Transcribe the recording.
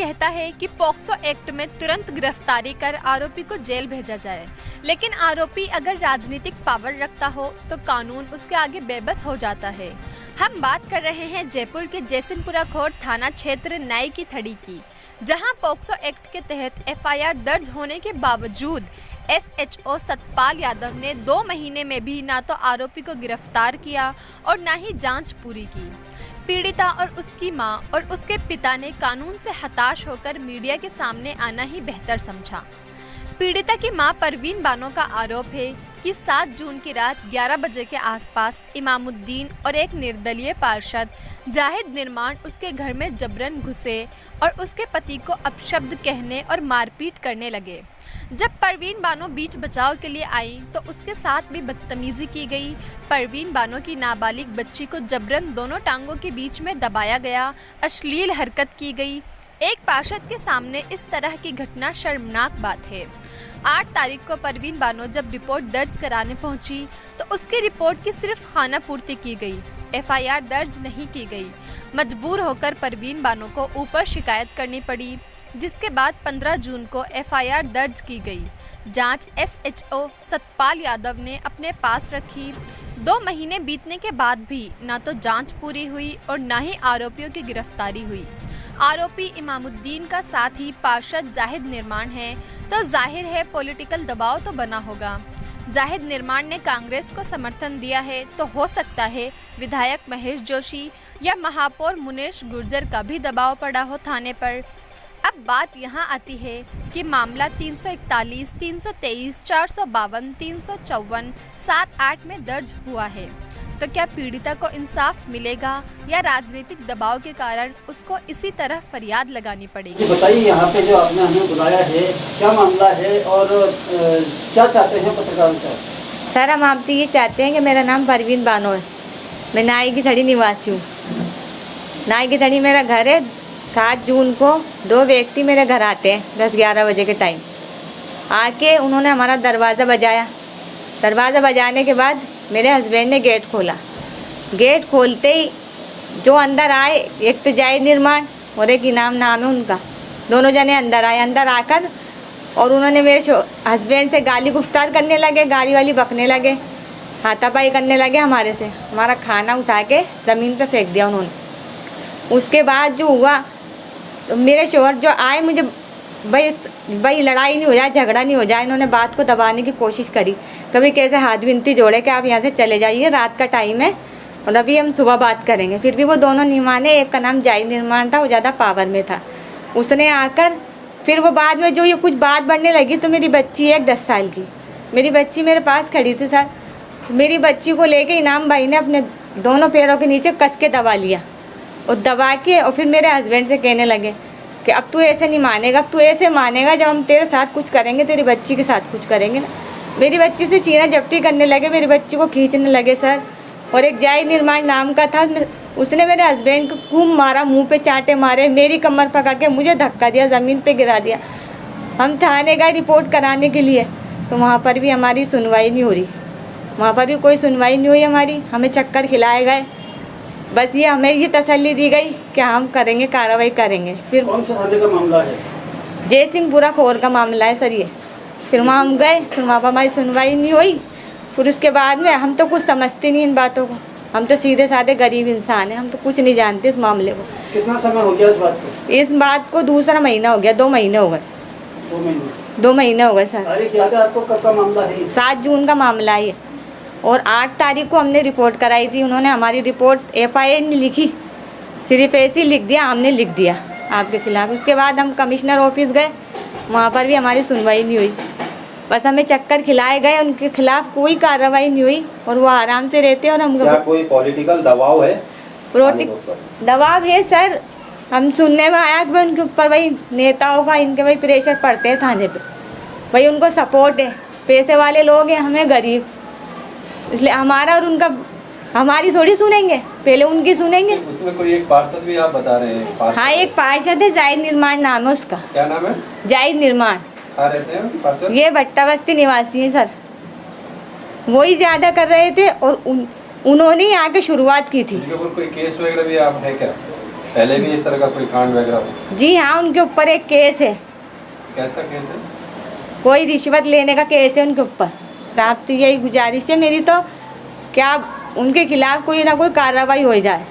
कहता है कि पॉक्सो एक्ट में तुरंत गिरफ्तारी कर आरोपी को जेल भेजा जाए, लेकिन आरोपी अगर राजनीतिक पावर रखता हो तो कानून उसके आगे बेबस हो जाता है। हम बात कर रहे हैं जयपुर के जयसिंहपुरा खोर थाना क्षेत्र नाई की थड़ी की, जहां पॉक्सो एक्ट के तहत एफआईआर दर्ज होने के बावजूद एसएचओ सतपाल यादव ने 2 महीने में भी ना तो आरोपी को गिरफ्तार किया और ना ही जांच पूरी की। पीड़िता और उसकी मां और उसके पिता ने कानून से हताश होकर मीडिया के सामने आना ही बेहतर समझा। पीड़िता की मां परवीन बानो का आरोप है कि 7 जून की रात 11 बजे के आसपास इमामुद्दीन और एक निर्दलीय पार्षद जाहिद निर्माण उसके घर में जबरन घुसे और उसके पति को अपशब्द कहने और मारपीट करने लगे। जब परवीन बानो बीच बचाव के लिए आई तो उसके साथ भी बदतमीजी की गई। परवीन बानो की नाबालिग बच्ची को जबरन दोनों टांगों के बीच में दबाया गया, अश्लील हरकत की गई। एक पार्षद के सामने इस तरह की घटना शर्मनाक बात है। 8 तारीख को परवीन बानो जब रिपोर्ट दर्ज कराने पहुंची तो उसकी रिपोर्ट की सिर्फ खानापूर्ति की गई, एफआईआर दर्ज नहीं की गई। मजबूर होकर परवीन बानो को ऊपर शिकायत करनी पड़ी, जिसके बाद 15 जून को एफआईआर दर्ज की गई। जांच एसएचओ सतपाल यादव ने अपने पास रखी। 2 महीने बीतने के बाद भी ना तो जांच पूरी हुई और ना ही आरोपियों की गिरफ्तारी हुई। आरोपी इमामुद्दीन का साथ ही पार्षद जाहिद निर्माण है, तो जाहिर है पॉलिटिकल दबाव तो बना होगा। जाहिद निर्माण ने कांग्रेस को समर्थन दिया है, तो हो सकता है विधायक महेश जोशी या महापौर मुनेश गुर्जर का भी दबाव पड़ा हो थाने पर। अब बात यहाँ आती है कि मामला 341, 323, 452, 354, 7-8 में दर्ज हुआ है, तो क्या पीड़िता को इंसाफ मिलेगा या राजनीतिक दबाव के कारण उसको इसी तरह फरियाद लगानी पड़ेगी? बताइए, यहाँ पे जो आपने हमें बुलाया है क्या मामला है और क्या चाहते हैं पत्रकार साहब? सर, हम आपसे ये चाहते हैं कि मेरा नाम परवीन बानो है, मैं नाई की थड़ी निवासी हूँ। नाई की थड़ी मेरा घर है। 7 जून को 2 व्यक्ति मेरे घर आते हैं 10-11 बजे के टाइम। आके उन्होंने हमारा दरवाज़ा बजाया। दरवाज़ा बजाने के बाद मेरे हस्बैंड ने गेट खोला। गेट खोलते ही जो अंदर आए, एक तो जाहिद निर्माण और एक नाम है उनका, दोनों जने अंदर आए। अंदर आकर और उन्होंने मेरे हस्बैंड से गाली गुफ्तार करने लगे, गाली वाली बकने लगे, हाथापाई करने लगे हमारे से। हमारा खाना उठा के ज़मीन पे फेंक दिया उन्होंने। उसके बाद जो हुआ तो मेरे शोहर जो आए, मुझे भाई लड़ाई नहीं हो जाए, झगड़ा नहीं हो जाए, इन्होंने बात को दबाने की कोशिश करी। कभी कैसे हाथ विनती जोड़े कि आप यहाँ से चले जाइए, रात का टाइम है और अभी हम सुबह बात करेंगे। फिर भी वो दोनों नहीं माने। एक का नाम जाहिद निर्माण था, वो ज़्यादा पावर में था। उसने आकर फिर वो बाद में जो ये कुछ बात बढ़ने लगी तो मेरी बच्ची है 10 साल की, मेरी बच्ची मेरे पास खड़ी थी। सर, मेरी बच्ची को लेके इनाम भाई ने अपने दोनों पैरों के नीचे कस के दबा लिया और दबा के और फिर मेरे हस्बैंड से कहने लगे कि अब तू ऐसे नहीं मानेगा, अब तू ऐसे मानेगा जब हम तेरे साथ कुछ करेंगे, तेरी बच्ची के साथ कुछ करेंगे ना। मेरी बच्ची से चीना झपटी करने लगे, मेरी बच्ची को खींचने लगे सर। और एक जाहिद निर्माण नाम का था, उसने मेरे हस्बैंड को खूब मारा, मुंह पे चांटे मारे, मेरी कमर पकड़ के मुझे धक्का दिया, ज़मीन पे गिरा दिया। हम थाने गए रिपोर्ट कराने के लिए, तो वहाँ पर भी हमारी सुनवाई नहीं हो रही। वहाँ पर भी कोई सुनवाई नहीं हुई हमारी। हमें चक्कर खिलाए गए, बस ये हमें ये तसल्ली दी गई कि हम करेंगे, कार्रवाई करेंगे। फिर कौन सा थाने का मामला है? जयसिंहपुरा खोर का मामला है सर ये। फिर वहाँ हम गए, फिर वहाँ पर हमारी सुनवाई नहीं हुई। फिर उसके बाद में हम तो कुछ समझते नहीं इन बातों को, हम तो सीधे साधे गरीब इंसान हैं, हम तो कुछ नहीं जानते इस मामले को। कितना समय हो गया इस बात को? इस बात को दूसरा महीना हो गया, 2 महीने हो गए। 2 महीने हो गए सर। तारीख याद है आपको कब का मामला है? 7 जून का मामला है ये, और 8 तारीख को हमने रिपोर्ट कराई थी। उन्होंने हमारी रिपोर्ट एफआईआर नहीं लिखी, सिर्फ ऐसे ही लिख दिया, हमने लिख दिया आपके खिलाफ। उसके बाद हम कमिश्नर ऑफिस गए, वहाँ पर भी हमारी सुनवाई नहीं हुई, बस हमें चक्कर खिलाए गए। उनके खिलाफ कोई कार्रवाई नहीं हुई और वो आराम से रहते हैं। और हम क्या कोई पॉलिटिकल दबाव है? दबाव है सर, हम सुनने में आया कि उनके ऊपर वही नेताओं का, इनके वही प्रेशर पड़ते हैं थाने पे, वही उनको सपोर्ट है। पैसे वाले लोग हैं, हमें गरीब, इसलिए हमारा और उनका, हमारी थोड़ी सुनेंगे, पहले उनकी सुनेंगे। उसमें कोई एक पार्षद भी आप बता रहे हैं? हाँ, एक पार्षद है, जाहिद निर्माण नाम है उसका। क्या नाम है? जाहिद निर्माण। कहाँ रहते हैं पार्षद? ये भट्टा बस्ती निवासी है सर। वही ज़्यादा कर रहे थे और उन्होंने ही आके शुरुआत की थी। कोई केस वगैरह भी आप है क्या? पहले भी इस तरह का कोई कांड वगैरह हो? जी हाँ, उनके ऊपर एक केस है, कैसा केस है? कोई रिश्वत लेने का केस है उनके ऊपर। तो आप तो यही गुजारिश है मेरी, तो क्या उनके खिलाफ कोई ना कोई कार्रवाई हो जाए।